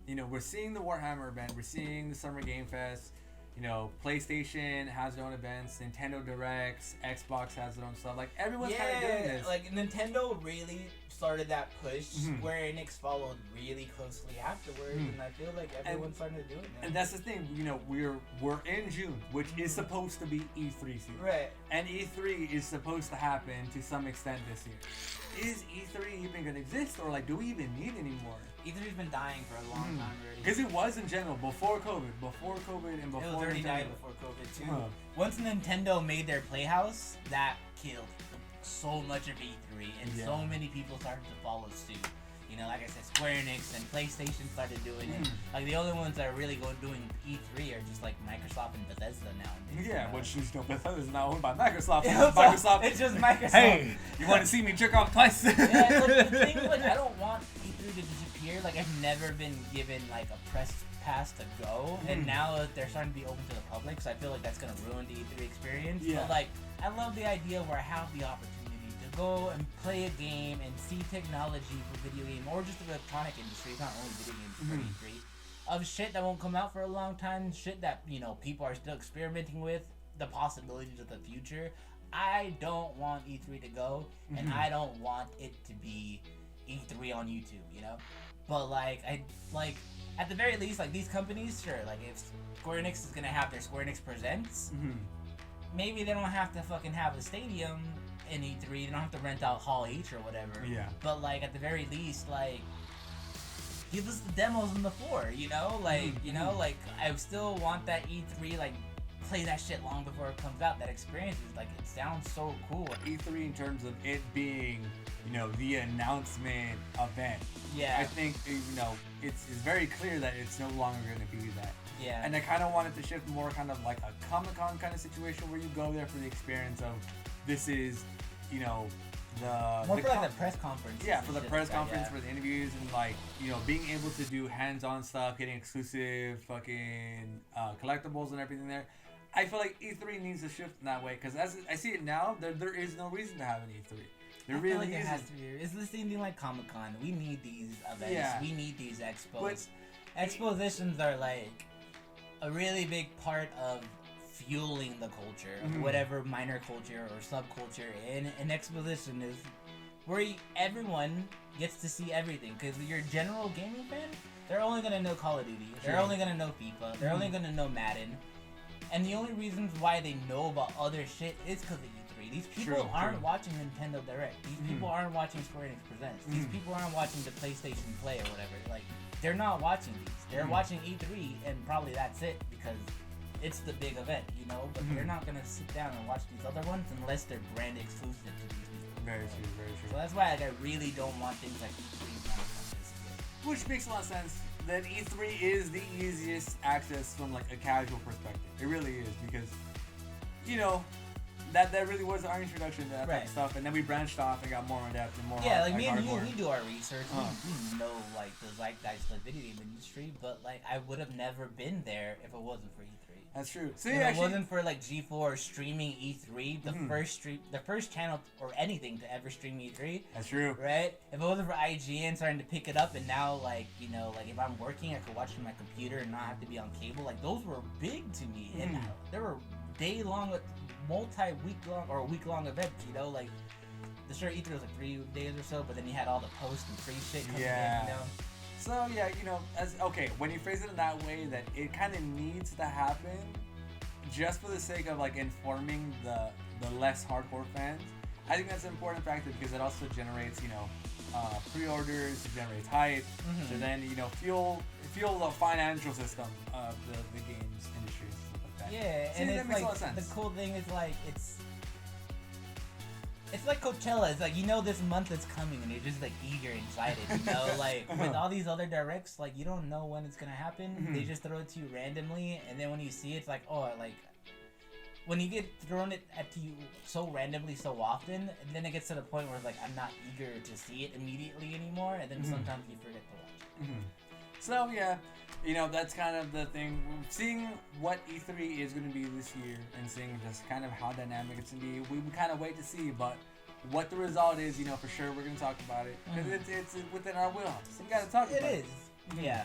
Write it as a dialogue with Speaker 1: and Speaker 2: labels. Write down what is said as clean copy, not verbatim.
Speaker 1: we're seeing the Warhammer event, we're seeing the Summer Game Fest. PlayStation has their own events, Nintendo Directs, Xbox has their own stuff. Like everyone's kind of doing this.
Speaker 2: Like Nintendo really started that push. Square Enix followed really closely afterwards, and I feel like everyone's starting to do it now.
Speaker 1: And that's the thing, we're in June, which is supposed to be E3 season.
Speaker 2: Right.
Speaker 1: And E3 is supposed to happen to some extent this year. Is E3 even gonna exist, or like, do we even need anymore?
Speaker 2: E3's been dying for a long time already.
Speaker 1: Because it was in general before COVID, and before.
Speaker 2: It was already died before COVID too. Once Nintendo made their Playhouse, that killed so much of E3, and so many people started to follow suit. Like I said, Square Enix and PlayStation started doing it. Like the only ones that are really doing E3 are just like Microsoft and Bethesda nowadays.
Speaker 1: Yeah, which is Bethesda's not owned by Microsoft.
Speaker 2: It's just Microsoft.
Speaker 1: Hey, you want to see me jerk off twice?
Speaker 2: The thing is, I don't want E3 to disappear. Like I've never been given like a press pass to go, and now they're starting to be open to the public, so I feel like that's gonna ruin the E3 experience. But like, I love the idea where I have the opportunity to go and play a game and see technology for video game or just the electronic industry, not only video games for E3, of shit that won't come out for a long time, shit that people are still experimenting with, the possibilities of the future. I don't want E3 to go, and I don't want it to be E3 on YouTube, But at the very least, like these companies, sure, like if Square Enix is gonna have their Square Enix Presents, maybe they don't have to fucking have a stadium in E3. They don't have to rent out Hall H or whatever. Yeah. But like at the very least, like give us the demos on the floor, like I still want that E3 like play that shit long before it comes out. That experience is like, it sounds so cool.
Speaker 1: E3 in terms of it being, the announcement event.
Speaker 2: Yeah.
Speaker 1: I think, it's very clear that it's no longer going to be that.
Speaker 2: Yeah.
Speaker 1: And I kind of want it to shift more kind of like a Comic-Con kind of situation where you go there for the experience of this is,
Speaker 2: more for like the press conference.
Speaker 1: Yeah, for the press conference, for the interviews, and like, being able to do hands-on stuff, getting exclusive fucking collectibles and everything there. I feel like E3 needs to shift in that way, because as I see it now, there is no reason to have an E3. There really
Speaker 2: isn't.
Speaker 1: has
Speaker 2: to be. It's the same thing like Comic-Con. We need these events.
Speaker 1: Yeah.
Speaker 2: We need these expos. Expositions are like a really big part of fueling the culture, of whatever minor culture or subculture. And an exposition is where everyone gets to see everything. Because your general gaming fan, they're only going to know Call of Duty. They're only going to know FIFA. They're only going to know Madden. And the only reasons why they know about other shit is because of E3. These people aren't watching Nintendo Direct. These people aren't watching Square Enix Presents. These people aren't watching the PlayStation Play or whatever. Like, they're not watching these. They're watching E3, and probably that's it, because it's the big event, But they're not going to sit down and watch these other ones unless they're brand exclusive to these people.
Speaker 1: Very true, very true.
Speaker 2: So that's why I really don't want things like E3 now.
Speaker 1: Which makes a lot of sense. That E3 is the easiest access from like a casual perspective. It really is, because that really was our introduction to that type of stuff, and then we branched off and got more in depth and more.
Speaker 2: Yeah, like me and you, we do our research. We know like the zeitgeist of the video game industry, but like I would have never been there if it wasn't for E3.
Speaker 1: That's true.
Speaker 2: So if it wasn't for like G4 streaming E3, the first channel or anything to ever stream E3.
Speaker 1: That's true.
Speaker 2: Right? If it wasn't for IGN starting to pick it up, and now like like if I'm working, I could watch it on my computer and not have to be on cable. Like those were big to me, and there were day-long, week-long events. Like the sure E3 was like 3 days or so, but then you had all the posts and free shit coming in.
Speaker 1: So yeah, when you phrase it in that way, that it kind of needs to happen, just for the sake of like informing the less hardcore fans. I think that's an important factor, because it also generates pre-orders, it generates hype, to then fuel the financial system of the games industry and stuff like that.
Speaker 2: Yeah,
Speaker 1: and
Speaker 2: it's
Speaker 1: makes
Speaker 2: like
Speaker 1: a lot of sense.
Speaker 2: The cool thing is like it's like Coachella. It's like this month is coming, and you're just like eager, excited. Like with all these other directs, like you don't know when it's gonna happen. They just throw it to you randomly, and then when you see it, it's like, oh, like when you get thrown it to you so randomly so often, then it gets to the point where it's like I'm not eager to see it immediately anymore, and then sometimes you forget to watch it.
Speaker 1: So yeah, that's kind of the thing. Seeing what E3 is going to be this year, and seeing just kind of how dynamic it's going to be, we kind of wait to see. But what the result is, for sure, we're going to talk about it, because it's within our wheelhouse. So we got to talk about it.
Speaker 2: It is. Yeah.